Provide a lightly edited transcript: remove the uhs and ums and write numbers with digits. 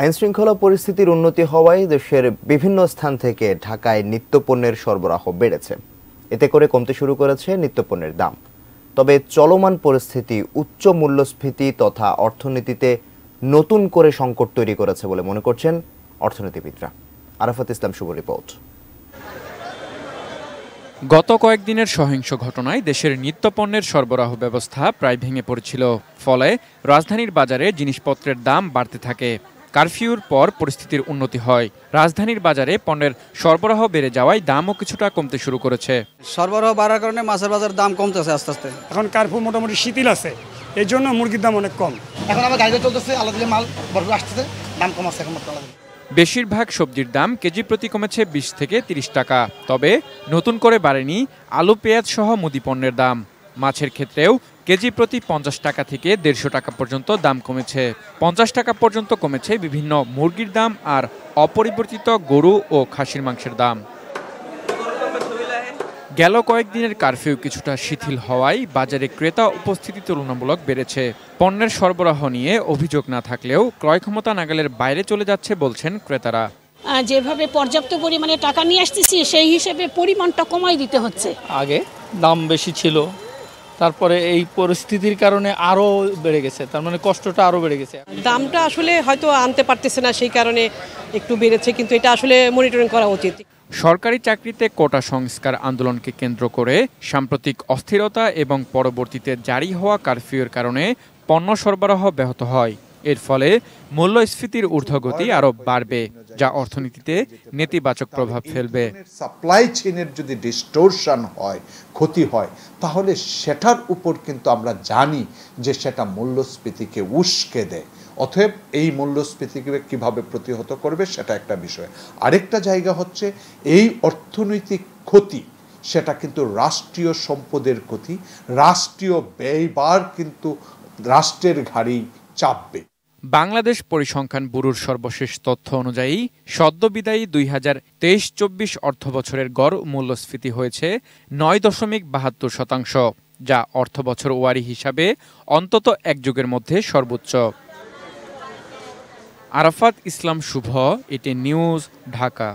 আইনশৃঙ্খলা পরিস্থিতির উন্নতি হওয়ায় দেশের বিভিন্ন স্থান থেকে ঢাকায় নিত্যপণ্যের সরবরাহ বেড়েছে। এতে করে কমতে শুরু করেছে নিত্যপণ্যের দাম। তবে চলমান পরিস্থিতি উচ্চ মূল্যস্ফীতি তথা অর্থনীতিতে নতুন করে সংকট তৈরি করেছে বলে মনে করছেন অর্থনীতিবিদরা। আরাফাত ইসলাম শুভ রিপোর্ট। গত কয়েকদিনের সহিংস ঘটনায় দেশের নিত্যপণ্যের সরবরাহ ব্যবস্থা প্রায় ভেঙে পড়েছিল। ফলে রাজধানীর বাজারে জিনিসপত্রের দাম বাড়তে থাকে। কারফিউর পর পরিস্থিতির উন্নতি হয়। রাজধানীর বাজারে পণ্যের সরবরাহ বেড়ে যাওয়ায় দামও কিছুটা কমতে শুরু করেছে। সরবরাহ বাড়ার কারণে মাছের বাজার দাম কমতেছে আস্তে আস্তে। এখন কারফিউ মোটামুটি শিথিল আছে, এই জন্য মুরগির দাম অনেক কম। এখন আমার গাড়িতে চলতেছে, আলাদা মাল বড় আসতেছে, দাম কম আছে এখন বর্তমানে। বেশিরভাগ সবজির দাম কেজি প্রতি কমেছে 20 থেকে 30 টাকা। তবে নতুন করে বাড়েনি আলু, পেঁয়াজ সহ মুদি পণ্যের দাম। মাছের ক্ষেত্রেও কেজি প্রতি 50 টাকা থেকে 150 টাকা পর্যন্ত দাম কমেছে। 50 টাকা পর্যন্ত কমেছে বিভিন্ন মুরগির দাম আর অপরিবর্তিত গরু ও খাসির মাংসের দাম। গেল কয়েকদিনের কারফিউ কিছুটা শিথিল হওয়ায় বাজারে ক্রেতা উপস্থিতি তুলনামূলক বেড়েছে। পণ্যের সরবরাহ নিয়ে অভিযোগ না থাকলেও ক্রয় ক্ষমতা নাগালের বাইরে চলে যাচ্ছে বলছেন ক্রেতারা। যেভাবে পর্যাপ্ত পরিমাণে টাকা নিয়ে আসতেছি সেই হিসেবে পরিমাণটা কমাই দিতে হচ্ছে। আগে দাম বেশি ছিল, তারপরে এই পরিস্থিতির কারণে আরো বেড়ে গেছে, তার মানে কষ্টটা আরো বেড়ে গেছে। দামটা আসলে হয়তো আনতে পারতেছে না, সেই কারণে একটু বেড়েছে, কিন্তু এটা আসলে মনিটরিং করা উচিত। সরকারি চাকরিতে কোটা সংস্কার আন্দোলনকে কেন্দ্র করে সাম্প্রতিক অস্থিরতা এবং পরবর্তীতে জারি হওয়া কারফিউর কারণে পণ্য সরবরাহ ব্যাহত হয়। এর ফলে মূল্যস্ফীতির ঊর্ধ্বগতি আরো বাড়বে, যা অর্থনীতিতে নেতিবাচক প্রভাব ফেলবে। সাপ্লাই চেইনের যদি ডিস্টোরশন হয়, ক্ষতি হয়, তাহলে সেটার উপর কিন্তু আমরা জানি যে সেটা মূল্যস্ফীতিকে উস্কে দেয়। অতএব এই মূল্যস্ফীতিকে কিভাবে প্রতিহত করবে সেটা একটা বিষয়। আরেকটা জায়গা হচ্ছে এই অর্থনৈতিক ক্ষতি, সেটা কিন্তু রাষ্ট্রীয় সম্পদের ক্ষতি, রাষ্ট্রীয় ব্যয়ভার কিন্তু রাষ্ট্রের ঘাড়েই চাপবে। বাংলাদেশ পরিসংখ্যান ব্যুরোর সর্বশেষ তথ্য অনুযায়ী সদ্যবিদায়ী 2023-24 অর্থবছরের গড় মূল্যস্ফীতি হয়েছে 9.72%, যা অর্থবছর ওয়ারি হিসাবে অন্তত এক যুগের মধ্যে সর্বোচ্চ। আরাফাত ইসলাম শুভ, এটি নিউজ, ঢাকা।